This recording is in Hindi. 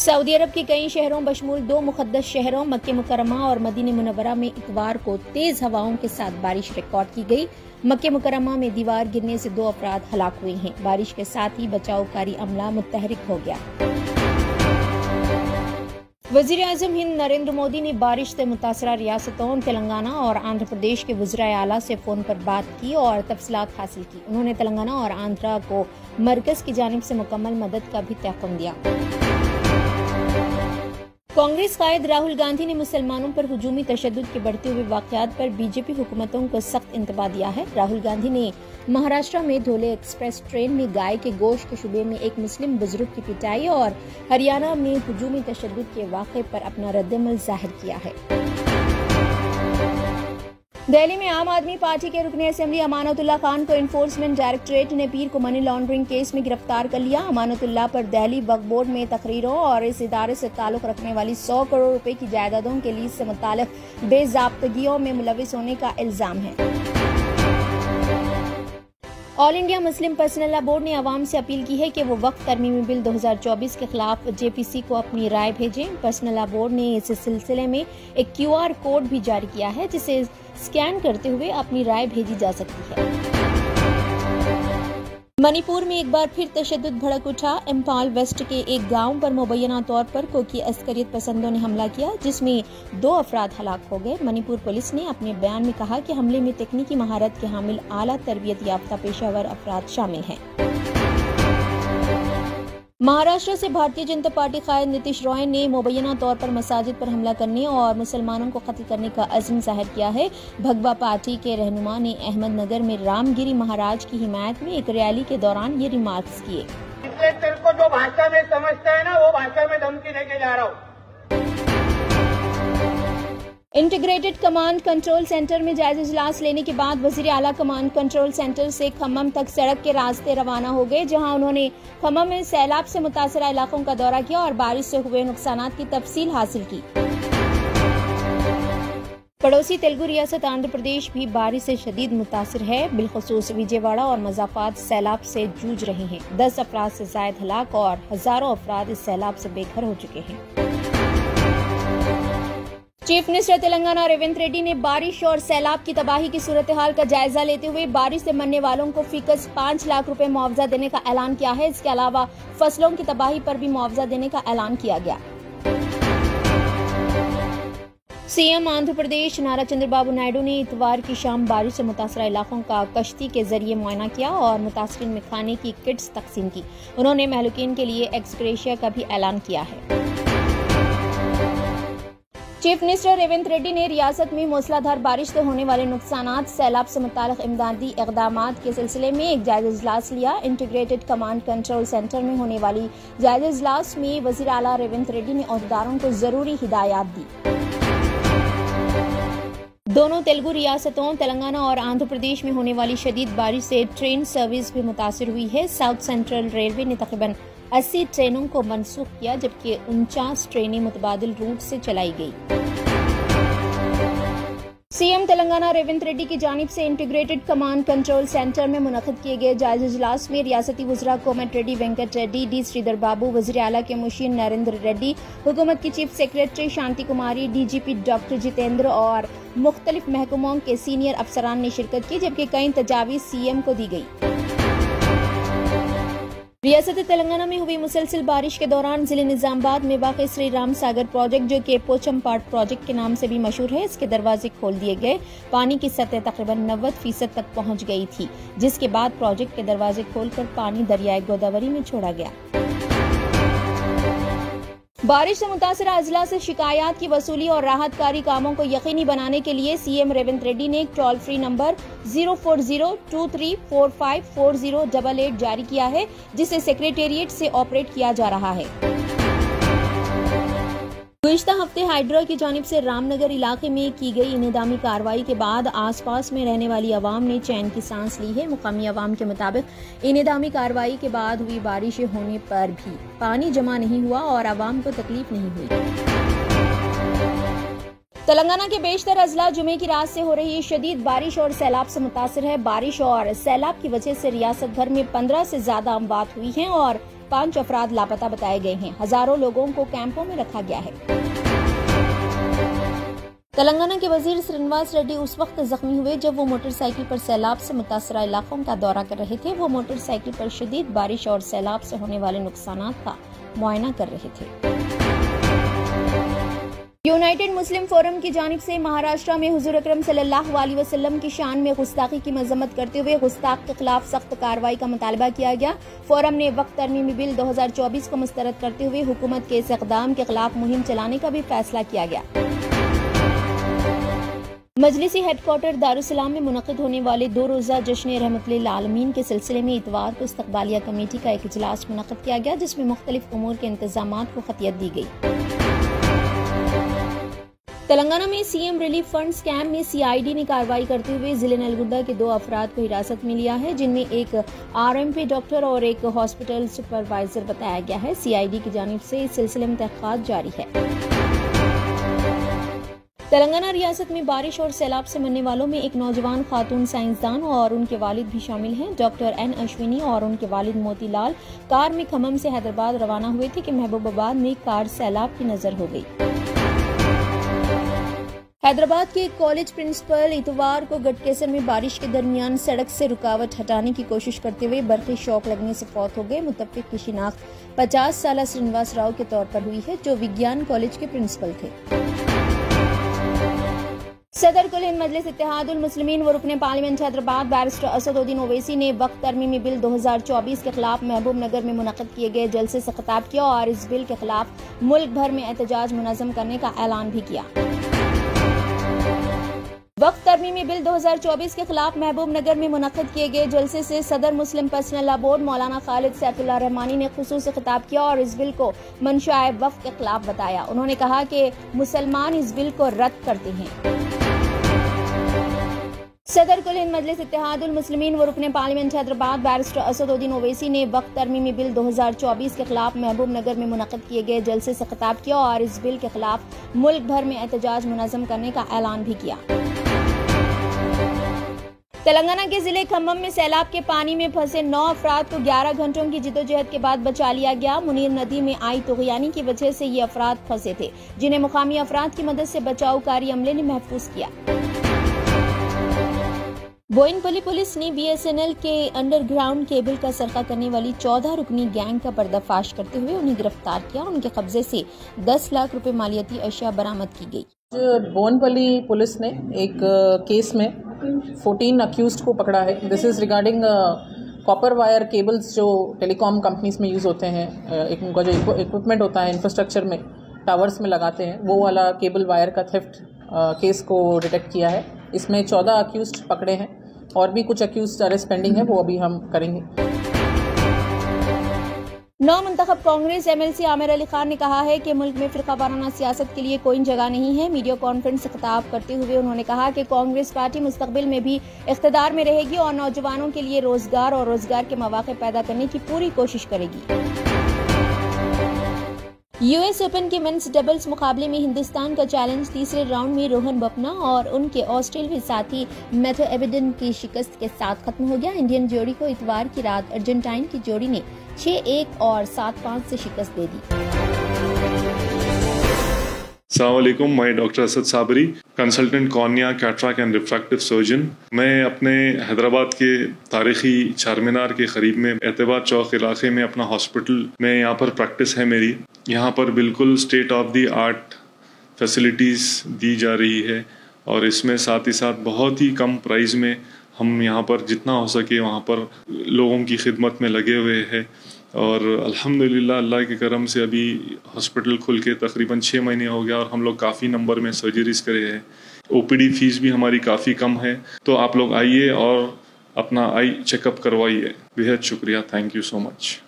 सऊदी अरब के कई शहरों बशमूल 2 मुक़द्दस शहरों मक्के मुकर्रमा और मदीने मुनव्वरा में इतवार को तेज हवाओं के साथ बारिश रिकॉर्ड की गई। मक्के मुकर्रमा में दीवार गिरने से 2 अफराद हलाक हुए हैं। बारिश के साथ ही बचावकारी अमला मुतहरिक हो गया। वज़ीर आज़म हिंद नरेंद्र मोदी ने बारिश से मुतासरा रियासतों तेलंगाना और आंध्र प्रदेश के वज़ीर आला से फोन पर बात की और तफसीलात हासिल की। उन्होंने तेलंगाना और आंध्रा को मरकज की जानिब से मुकम्मल मदद का भी तयक़ुन दिया। कांग्रेस कायद राहुल गांधी ने मुसलमानों पर हुजूमी तशद्दुद के बढ़ते हुए वाक़यात पर बीजेपी हुकूमतों को सख्त इंतबाह दिया है। राहुल गांधी ने महाराष्ट्र में धोले एक्सप्रेस ट्रेन में गाय के गोश्त के शुबे में एक मुस्लिम बुजुर्ग की पिटाई और हरियाणा में हुजूमी तशद्दुद के वाक़े पर अपना रद्दअमल जाहिर किया है। दिल्ली में आम आदमी पार्टी के रुकने असेंबली अमानतुल्लाह खान को एनफोर्समेंट डायरेक्टरेट ने पीर को मनी लॉन्ड्रिंग केस में गिरफ्तार कर लिया। अमानतुल्लाह पर दिल्ली वक्फ बोर्ड में तकरीरों और इस इदारे से ताल्लुक रखने वाली 100 करोड़ रुपए की जायदादों के लीज से मुताल्लिक बेज़ाब्तगियों में मुलविस होने का इल्जाम है। All India Muslim personal law board ने अवाम से अपील की है कि वो वक्फ तरमीमी बिल 2024 के खिलाफ जेपीसी को अपनी राय भेजें। पर्सनल लॉ बोर्ड ने इस सिलसिले में एक QR कोड भी जारी किया है जिसे स्कैन करते हुए अपनी राय भेजी जा सकती है। मणिपुर में एक बार फिर तशद्दुद भड़क उठा। इम्फाल वेस्ट के एक गांव पर मुबैना तौर पर कोकी अस्करियत पसंदों ने हमला किया जिसमें 2 अफराद हलाक हो गए। मणिपुर पुलिस ने अपने बयान में कहा कि हमले में तकनीकी महारत के हामिल आला तरबियत याफ्ता पेशावर अफराद शामिल हैं। महाराष्ट्र से भारतीय जनता पार्टी कायद नीतीश रॉय ने मुबैना तौर पर मसाजिद पर हमला करने और मुसलमानों को कत्ल करने का अज़्म जाहिर किया है। भगवा पार्टी के रहनुमा ने अहमदनगर में रामगिरी महाराज की हिमायत में एक रैली के दौरान ये रिमार्क्स किए। तेरे को जो भाषा में समझता है ना वो भाषा में धमकी देके जा रहा हूँ। इंटीग्रेटेड कमांड कंट्रोल सेंटर में जायजा इजलास लेने के बाद वजीर आला कमांड कंट्रोल सेंटर से खम्मम तक सड़क के रास्ते रवाना हो गए, जहां उन्होंने खम्मम में सैलाब से मुतासरा इलाकों का दौरा किया और बारिश से हुए नुकसानात की तफसील हासिल की। पड़ोसी तेलुगु रियासत आंध्र प्रदेश भी बारिश से शदीद मुतासिर है। बिलखुसूस विजयवाड़ा और मज़ाफात सैलाब से जूझ रहे हैं। 10 अफराद से जायद हलाक और हजारों अफराद इस सैलाब से बेघर हो चुके हैं। चीफ मिनिस्टर तेलंगाना रेवंत रेड्डी ने बारिश और सैलाब की तबाही की सूरत हाल का जायजा लेते हुए बारिश से मरने वालों को फीकस 5 लाख रुपए मुआवजा देने का ऐलान किया है। इसके अलावा फसलों की तबाही पर भी मुआवजा देने का ऐलान किया गया। सीएम आंध्र प्रदेश नारा चंद्रबाबू नायडू ने इतवार की शाम बारिश से मुतासरा इलाकों का कश्ती के जरिए मुआयना किया और मुतासरीन में खाने की किट्स तकसीम की। उन्होंने महलूकीन के लिए एक्स ग्रेशिया का भी ऐलान किया है। चीफ मिनिस्टर रेवंत रेड्डी ने रियासत में मूसलाधार बारिश से होने वाले नुकसानात, सैलाब से मुताल्लिक इमदादी इक़दामात के सिलसिले में एक जायजा इजलास लिया। इंटीग्रेटेड कमांड कंट्रोल सेंटर में होने वाली जायजा इजलास में वज़ीर आला रेवंत रेड्डी ने अहदेदारों को जरूरी हिदायत दी। दोनों तेलुगु रियासतों तेलंगाना और आंध्र प्रदेश में होने वाली शदीद बारिश से ट्रेन सर्विस भी मुतासिर हुई है। साउथ सेंट्रल रेलवे ने तकरीबन 80 ट्रेनों को मनसूख किया, जबकि 49 ट्रेनें मुतबादिल रूट से चलाई गई। सीएम तेलंगाना रेवंत रेड्डी की जानिब से इंटीग्रेटेड कमांड कंट्रोल सेंटर में मुनक़िद किए गए जायजा इजलास में रियासती वज़रा कोमट रेड्डी, वेंकट रेड्डी, डी श्रीधर बाबू, वज़ीर आला के मुशीर नरेंद्र रेड्डी, हुकूमत की चीफ सेक्रेटरी शांति कुमारी, डीजीपी डॉक्टर जितेंद्र और मुख्तलिफ महकमों के सीनियर अफसरान ने शिरकत की, जबकि कई तजावीज़ सीएम को दी गई। रियासत तेलंगाना में हुई मुसलसल बारिश के दौरान जिले निजामाबाद में वाक़ श्री राम सागर प्रोजेक्ट, जो कि पोचमपाट प्रोजेक्ट के नाम से भी मशहूर है, इसके दरवाजे खोल दिए गए। पानी की सतह तकरीबन 90% तक पहुंच गई थी, जिसके बाद प्रोजेक्ट के दरवाजे खोलकर पानी दरियाए गोदावरी में छोड़ा गया। बारिश से मुतासरा अजला से शिकायत की वसूली और राहतकारी कामों को यकीनी बनाने के लिए सीएम रेवंत रेड्डी ने एक टोल फ्री नंबर 04023454088 जारी किया है, जिसे सेक्रेटेरिएट से ऑपरेट किया जा रहा है। गुज़िश्ता हफ्ते हाइड्रा की जानिब से रामनगर इलाके में की गई इंहदामी कार्रवाई के बाद आसपास में रहने वाली आवाम ने चैन की सांस ली है। मुकामी आवाम के मुताबिक इंहदामी कार्रवाई के बाद हुई बारिश होने पर भी पानी जमा नहीं हुआ और आवाम को तकलीफ नहीं हुई। तेलंगाना के बेशतर अजला जुमे की रात से हो रही शदीद बारिश और सैलाब से मुतासिर है। बारिश और सैलाब की वजह से रियासत भर में 15 से ज्यादा अमवात हुई हैं और 5 अफराद लापता बताए गए हैं। हजारों लोगों को कैंपों में रखा गया है। तेलंगाना के वजीर श्रीनिवास रेड्डी उस वक्त जख्मी हुए जब वो मोटरसाइकिल पर सैलाब से मुतासरा इलाकों का दौरा कर रहे थे। वो मोटरसाइकिल पर शदीद बारिश और सैलाब से होने वाले नुकसानात का मुआयना कर रहे थे। यूनाइटेड मुस्लिम फोरम की जानिब से महाराष्ट्र में हुजूर अकरम सल्लल्लाहु अलैहि वसल्लम की शान में गुस्ताखी की मजम्मत करते हुए गुस्ताख के खिलाफ सख्त कार्रवाई का मुतालबा किया गया। फोरम ने वक्त तरमीमी बिल 2024 को मुस्तरद करते हुए हुकूमत के इस इक़दाम के खिलाफ मुहिम चलाने का भी फैसला किया गया। मजलिसी हेडक्वार्टर दारुसलाम में मुनक़िद होने वाले 2 रोज़ा जश्न रहमतुल्लिल आलमीन के सिलसिले में इतवार को इस्तक़बालिया कमेटी का एक इजलास मुनक़िद किया गया, जिसमें मुख्तलिफ उमूर के इंतजामात को खतियत दी गई। तेलंगाना में सीएम रिलीफ फंड स्कैम में सीआईडी ने कार्रवाई करते हुए जिले नलगुंडा के 2 अफराद को हिरासत में लिया है, जिनमें एक आरएमपी डॉक्टर और एक हॉस्पिटल सुपरवाइजर बताया गया है। सीआईडी की जानिब से इस सिलसिले में तहक़ीक़ात जारी है। तेलंगाना रियासत में बारिश और सैलाब से मरने वालों में एक नौजवान खातून साइंसदान और उनके वालिद भी शामिल हैं। डॉक्टर एन अश्विनी और उनके वालिद मोतीलाल कार में खम्मम से हैदराबाद रवाना हुए थे कि महबूबाबाद में कार सैलाब की नजर हो गई। हैदराबाद के एक कॉलेज प्रिंसिपल इतवार को गटकेसर में बारिश के दरमियान सड़क से रुकावट हटाने की कोशिश करते हुए बर्क़ी शॉक लगने से फौत हो गए। मुतफ़्फ़िक़ की शिनाख्त 50 साला श्रीनिवास राव के तौर पर हुई है, जो विज्ञान कॉलेज के प्रिंसिपल थे। सदर कुल हिंद मजलिस इत्तेहादुल मुस्लिमीन व रुकने पार्लियामेंट हैदराबाद बैरिस्टर असदुद्दीन ओवैसी ने वक्त तरमीमी बिल 2024 के खिलाफ महबूब नगर में मुनक़िद किए गए जलसे से खिताब किया और इस बिल के खिलाफ मुल्क भर में एहतजाज मुनज़्ज़म करने का ऐलान भी किया। वक्त तरमीमी बिल 2024 के खिलाफ महबूब नगर में मुनक़िद किए गए जलसे से सदर मुस्लिम पर्सनल लॉ बोर्ड मौलाना खालिद सैफुल्लाह रहमानी ने खुसूसी खिताब किया और इस बिल को मंशाए वफ़्क़ के खिलाफ बताया। उन्होंने कहा कि मुसलमान इस बिल को रद्द करते हैं। सदर कुल हिंद मजलिस इत्तेहादुल मुस्लिमीन व रुकने पार्लियामेंट हैदराबाद बैरिस्टर असदुद्दीन ओवैसी ने वक्त तरमीमी बिल 2024 के खिलाफ महबूब नगर में मुनक़िद किए गए जलसे से खिताब किया और इस बिल के खिलाफ मुल्क भर में एहतजाज मुनज़्ज़म करने का ऐलान भी किया। तेलंगाना के जिले खम्मम में सैलाब के पानी में फंसे 9 अफराद को 11 घंटों की जिद्दोजहद के बाद बचा लिया गया। मुनीर नदी में आई तुग़यानी की वजह से ये अफराद फंसे थे, जिन्हें मुकामी अफराद की मदद से बचावकारी अमले ने महफूज किया। बोयनपल्ली पुलिस ने बीएसएनएल के अंडरग्राउंड केबल का सरका करने वाली 14 रुकनी गैंग का पर्दाफाश करते हुए उन्हें गिरफ्तार किया। उनके कब्जे से 10 लाख रुपए मालियाती अशिया बरामद की गई। बोयनपल्ली पुलिस ने एक केस में 14 अक्यूज्ड को पकड़ा है। This is regarding copper wire cables जो टेलीकॉम कंपनीज में यूज़ होते हैं। एक उनका जो इक्विपमेंट होता है इंफ्रास्ट्रक्चर में, टावर्स में लगाते हैं, वो वाला केबल वायर का थेफ्ट केस को डिटेक्ट किया है। इसमें 14 अक्यूज्ड पकड़े हैं और भी कुछ अक्यूज्ड अरेस्ट पेंडिंग है, वो अभी हम करेंगे। नौ मुंतखब कांग्रेस एमएलसी आमिर अली खान ने कहा है कि मुल्क में फिरकावाराना सियासत के लिए कोई जगह नहीं है। मीडिया कॉन्फ्रेंस से खिताब करते हुए उन्होंने कहा कि कांग्रेस पार्टी मुस्तकबिल में भी इख्तिदार में रहेगी और नौजवानों के लिए रोजगार और रोजगार के मौके पैदा करने की पूरी कोशिश करेगी। यूएस ओपन के मेंस डबल्स मुकाबले में हिंदुस्तान का चैलेंज तीसरे राउंड में रोहन बोपन्ना और उनके ऑस्ट्रेलियाई साथी मैथ्यू एबेडन की शिकस्त के साथ खत्म हो गया। इंडियन जोड़ी को इतवार की रात अर्जेंटाइन की जोड़ी ने 6-1 और 7-5 से शिकस्त दे दी। अस्सलामुअलैकुम, मैं doctor Asad Sabri, consultant cornea, cataract and refractive surgeon. मैं अपने हैदराबाद के तारीखी चारमीनार के करीब में एतबार चौक इलाके में अपना हॉस्पिटल में यहाँ पर प्रैक्टिस है मेरी। यहाँ पर बिल्कुल state of the art facilities दी जा रही है और इसमें साथ ही साथ बहुत ही कम प्राइस में हम यहाँ पर जितना हो सके वहाँ पर लोगों की खिदमत में लगे हुए हैं और अल्हम्दुलिल्लाह अल्लाह के करम से अभी हॉस्पिटल खुल के तकरीबन 6 महीने हो गया और हम लोग काफ़ी नंबर में सर्जरीज करे हैं। ओपीडी फीस भी हमारी काफ़ी कम है, तो आप लोग आइए और अपना आई चेकअप करवाइए। बेहद शुक्रिया, थैंक यू सो मच।